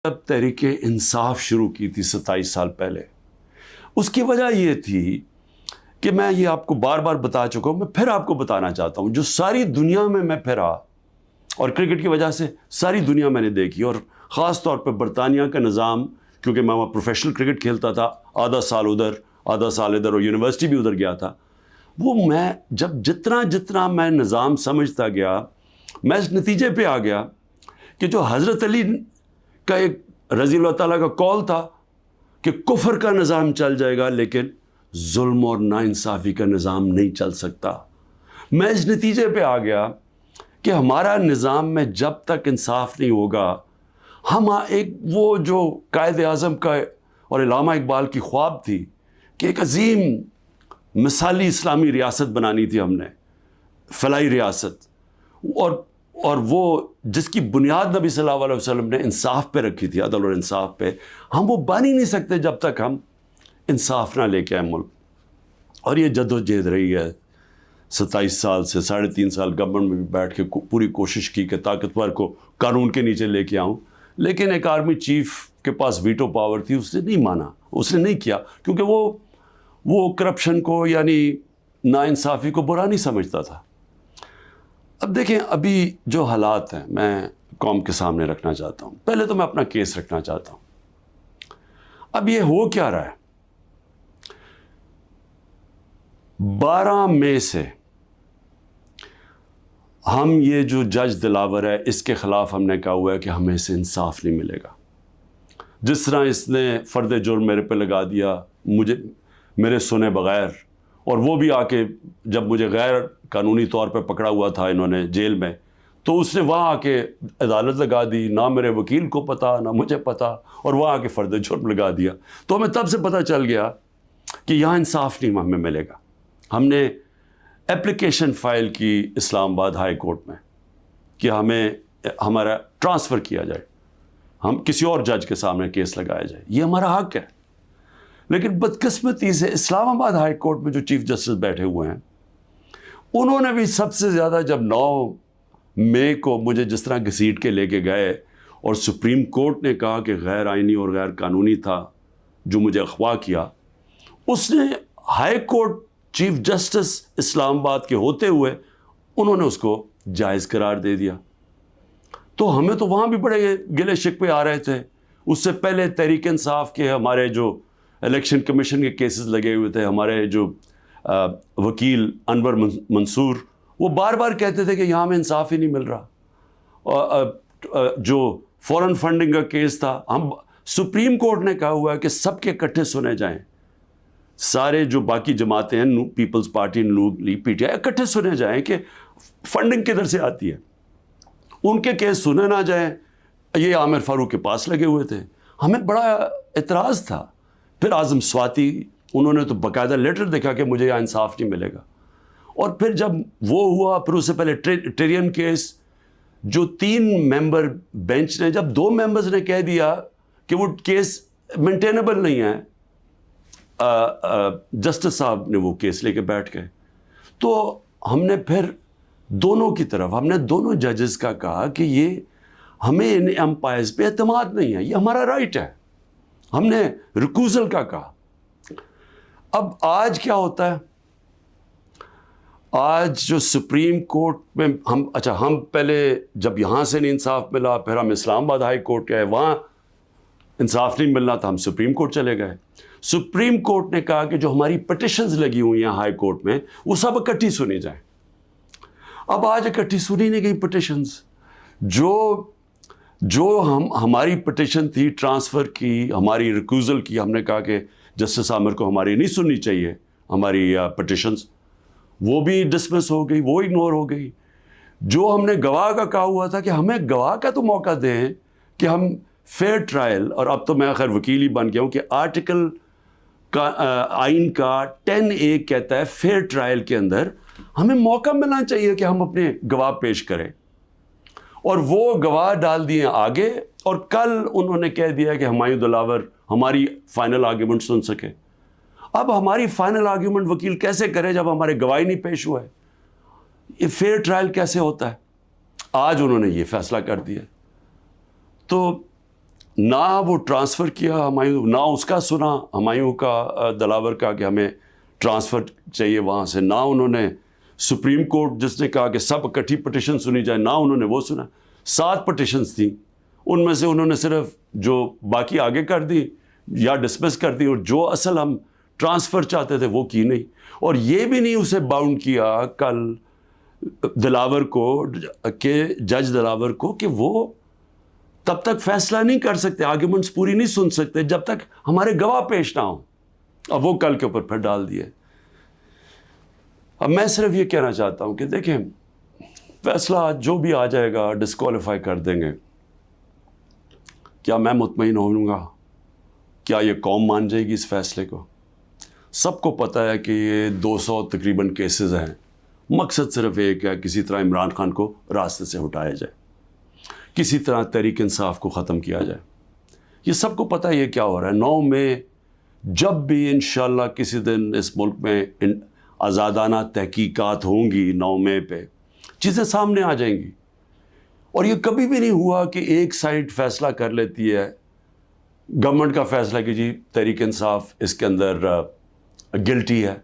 جب تحریک انصاف شروع کی تھی 27 سال پہلے، اس کی وجہ یہ تھی کہ میں یہ آپ کو بار بار بتا چکا ہوں، میں پھر آپ کو بتانا چاہتا ہوں، جو ساری دنیا میں پھرا اور کرکٹ کی وجہ سے ساری دنیا میں نے دیکھی، اور خاص طور پہ برطانیہ کا نظام، کیونکہ میں وہاں پروفیشنل کرکٹ کھیلتا تھا، آدھا سال ادھر آدھا سال ادھر، اور یونیورسٹی بھی ادھر گیا تھا، وہ میں جب جتنا میں نظام سمجھتا گیا، میں اس نتیجے پہ آ گیا کہ جو حضرت علی کا ایک رضی اللہ تعالیٰ کا قول تھا کہ کفر کا نظام چل جائے گا لیکن ظلم اور ناانصافی کا نظام نہیں چل سکتا، میں اس نتیجے پہ آ گیا کہ ہمارا نظام میں جب تک انصاف نہیں ہوگا، ہم ایک وہ جو قائد اعظم کا اور علامہ اقبال کی خواب تھی کہ ایک عظیم مثالی اسلامی ریاست بنانی تھی ہم نے، فلاحی ریاست، اور وہ جس کی بنیاد نبی صلی اللہ علیہ وسلم نے انصاف پہ رکھی تھی، عدل اور انصاف پہ، ہم وہ بن ہی نہیں سکتے جب تک ہم انصاف نہ لے کے آئے ملک۔ اور یہ جدوجہد رہی ہے 27 سال سے، 3.5 سال گورنمنٹ میں بھی بیٹھ کے پوری کوشش کی کہ طاقتور کو قانون کے نیچے لے کے آؤں، لیکن ایک آرمی چیف کے پاس ویٹو پاور تھی، اس نے نہیں مانا، اس نے نہیں کیا، کیونکہ وہ کرپشن کو یعنی ناانصافی کو برا نہیں سمجھتا تھا۔ اب دیکھیں ابھی جو حالات ہیں میں قوم کے سامنے رکھنا چاہتا ہوں، پہلے تو میں اپنا کیس رکھنا چاہتا ہوں۔ اب یہ ہو کیا رہا ہے، 12 مئی سے ہم یہ جو جج دلاور ہے اس کے خلاف ہم نے کہا ہوا ہے کہ ہمیں اسے انصاف نہیں ملے گا۔ جس طرح اس نے فرد جرم میرے پہ لگا دیا، مجھے میرے سنے بغیر، اور وہ بھی آ کے جب مجھے غیر قانونی طور پہ پکڑا ہوا تھا انہوں نے جیل میں، تو اس نے وہاں آ کے عدالت لگا دی، نہ میرے وکیل کو پتا نہ مجھے پتا، اور وہاں آ کے فرد جرم لگا دیا۔ تو ہمیں تب سے پتہ چل گیا کہ یہاں انصاف نہیں ہمیں ملے گا۔ ہم نے اپلیکیشن فائل کی اسلام آباد ہائی کورٹ میں کہ ہمیں ہمارا ٹرانسفر کیا جائے، ہم کسی اور جج کے سامنے کیس لگایا جائے، یہ ہمارا حق ہے۔ لیکن بدقسمتی سے اسلام آباد ہائی کورٹ میں جو چیف جسٹس بیٹھے ہوئے ہیں، انہوں نے بھی سب سے زیادہ، جب 9 مئی کو مجھے جس طرح گھسیٹ کے لے کے گئے اور سپریم کورٹ نے کہا کہ غیر آئینی اور غیر قانونی تھا جو مجھے اغوا کیا، اس نے ہائی کورٹ چیف جسٹس اسلام آباد کے ہوتے ہوئے انہوں نے اس کو جائز قرار دے دیا۔ تو ہمیں تو وہاں بھی بڑے گلے شکوے آ رہے تھے۔ اس سے پہلے تحریک انصاف کے ہمارے جو الیکشن کمیشن کے کیسز لگے ہوئے تھے، ہمارے جو وکیل انور منصور، وہ بار بار کہتے تھے کہ یہاں میں انصاف ہی نہیں مل رہا۔ جو فورن فنڈنگ کا کیس تھا، ہم سپریم کورٹ نے کہا ہوا ہے کہ سب کے اکٹھے سنے جائیں، سارے جو باقی جماعتیں ہیں، پیپلز پارٹی، نون لیگ، پی ٹی آئی، اکٹھے سنے جائیں کہ فنڈنگ کدھر سے آتی ہے، ان کے کیس سنے نہ جائیں۔ یہ عامر فاروق کے پاس لگے ہوئے تھے، ہمیں بڑا اعتراض تھا۔ پھر اعظم سواتی، انہوں نے تو باقاعدہ لیٹر دیکھا کہ مجھے یہاں انصاف نہیں ملے گا۔ اور پھر جب وہ ہوا، پھر اس سے پہلے ٹیرین کیس، جو 3 ممبر بینچ نے، جب 2 ممبرز نے کہہ دیا کہ وہ کیس مینٹینیبل نہیں ہے، جسٹس صاحب نے وہ کیس لے کے بیٹھ گئے۔ تو ہم نے پھر دونوں کی طرف، ہم نے دونوں ججز کا کہا کہ یہ ہمیں ان امپائرز پہ اعتماد نہیں ہے، یہ ہمارا رائٹ ہے، ہم نے ریکوزل کا کہا۔ اب آج کیا ہوتا ہے، آج جو سپریم کورٹ میں ہم پہلے جب یہاں سے نہیں انصاف ملا، پھر ہم اسلام آباد ہائی کورٹ گئے، وہاں انصاف نہیں ملنا تھا، ہم سپریم کورٹ چلے گئے۔ سپریم کورٹ نے کہا کہ جو ہماری پٹیشنز لگی ہوئی ہیں ہائی کورٹ میں، وہ سب اکٹھی سنی جائیں۔ اب آج اکٹھی سنی نہیں گئی پٹیشنز، جو ہماری پٹیشن تھی ٹرانسفر کی، ہماری ریکوزل کی، ہم نے کہا کہ جسٹس عامر کو ہماری نہیں سننی چاہیے ہماری پٹیشنز، وہ بھی ڈسمس ہو گئی، وہ اگنور ہو گئی۔ جو ہم نے گواہ کا کہا ہوا تھا کہ ہمیں گواہ کا تو موقع دیں کہ ہم فیئر ٹرائل، اور اب تو میں خیر وکیل ہی بن گیا ہوں کہ آرٹیکل کا آئین کا 10A کہتا ہے فیئر ٹرائل کے اندر ہمیں موقع ملنا چاہیے کہ ہم اپنے گواہ پیش کریں، اور وہ گواہ ڈال دیے آگے، اور کل انہوں نے کہہ دیا کہ ہمایوں دلاور ہماری فائنل آرگیومنٹ سن سکے۔ اب ہماری فائنل آرگیومنٹ وکیل کیسے کرے جب ہمارے گواہی نہیں پیش ہوا ہے؟ یہ فیئر ٹرائل کیسے ہوتا ہے؟ آج انہوں نے یہ فیصلہ کر دیا۔ تو نہ وہ ٹرانسفر کیا ہمایوں، نہ اس کا سنا ہمایوں کا دلاور کا کہ ہمیں ٹرانسفر چاہیے وہاں سے، نہ انہوں نے سپریم کورٹ جس نے کہا کہ سب اکٹھی پٹیشن سنی جائے، نہ انہوں نے وہ سنا۔ 7 پٹیشنز تھیں، ان میں سے انہوں نے صرف جو باقی آگے کر دی یا ڈسمس کر دی، اور جو اصل ہم ٹرانسفر چاہتے تھے وہ کی نہیں۔ اور یہ بھی نہیں اسے باؤنڈ کیا کل دلاور کو، کہ جج دلاور کو، کہ وہ تب تک فیصلہ نہیں کر سکتے، آرگیومنٹس پوری نہیں سن سکتے جب تک ہمارے گواہ پیش نہ ہوں۔ اب وہ کل کے اوپر پھر ڈال دیے۔ اب میں صرف یہ کہنا چاہتا ہوں کہ دیکھیں، فیصلہ جو بھی آ جائے گا ڈسکوالیفائی کر دیں گے، کیا میں مطمئن ہوں گا؟ کیا یہ قوم مان جائے گی اس فیصلے کو؟ سب کو پتہ ہے کہ یہ 200 تقریباً کیسز ہیں، مقصد صرف ایک ہے، کسی طرح عمران خان کو راستے سے ہٹایا جائے، کسی طرح تحریک انصاف کو ختم کیا جائے۔ یہ سب کو پتہ ہے یہ کیا ہو رہا ہے۔ 9 مئی جب بھی انشاءاللہ کسی دن اس ملک میں آزادانہ تحقیقات ہوں گی، 9 مئی پہ چیزیں سامنے آ جائیں گی۔ اور یہ کبھی بھی نہیں ہوا کہ ایک سائڈ فیصلہ کر لیتی ہے، گورنمنٹ کا فیصلہ کہ جی تحریک انصاف اس کے اندر گلٹی ہے،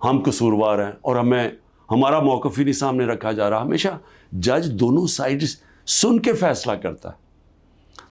ہم قصوروار ہیں، اور ہمارا موقف ہی نہیں سامنے رکھا جا رہا۔ ہمیشہ جج دونوں سائڈز سن کے فیصلہ کرتا ہے۔